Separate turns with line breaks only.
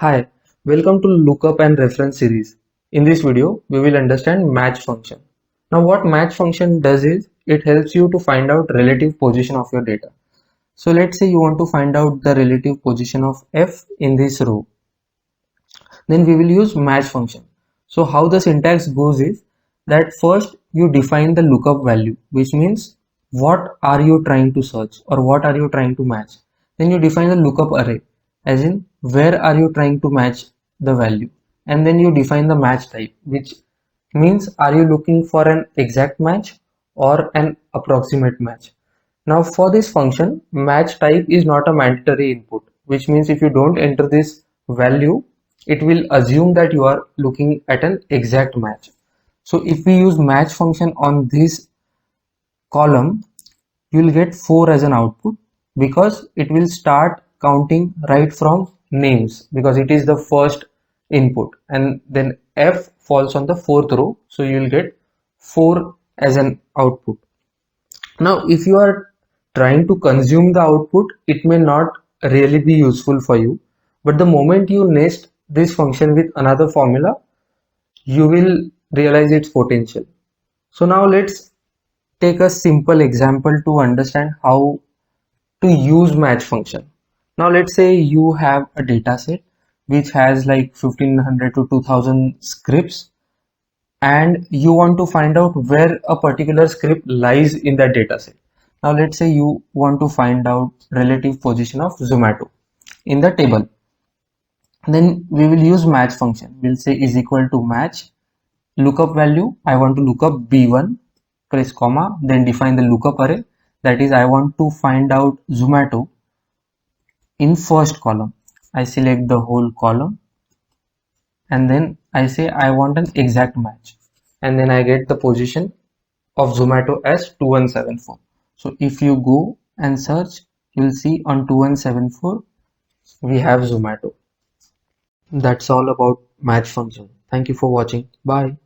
Hi, welcome to Lookup and Reference series. In this video, we will understand match function. Now what match function does is, it helps you to find out relative position of your data. So let's say you want to find out the relative position of F in this row. Then we will use match function. So how the syntax goes is that first you define the lookup value, which means what are you trying to search or what are you trying to match. Then you define the lookup array, as in where are you trying to match the value, and then you define the match type, which means are you looking for an exact match or an approximate match. Now for this function, match type is not a mandatory input, which means if you don't enter this value, it will assume that you are looking at an exact match. So if we use match function on this column, you will get 4 as an output, because it will start counting right from names, because it is the first input, and then F falls on the 4th row, so you will get 4 as an output. Now if you are trying to consume the output, it may not really be useful for you, but the moment you nest this function with another formula, you will realize its potential. So now let's take a simple example to understand how to use match function. Now let's say you have a data set which has like 1500 to 2000 scripts, and you want to find out where a particular script lies in that data set. Now let's say you want to find out relative position of Zomato in the table. Then we will use match function. We'll say is equal to match lookup value. I want to look up B1, press comma, then define the lookup array. That is, I want to find out Zomato in first column. I select the whole column, and then I say I want an exact match, and then I get the position of Zomato as 2174. So if you go and search, you will see on 2174 we have Zomato. That's all about match function. Thank you for watching. Bye.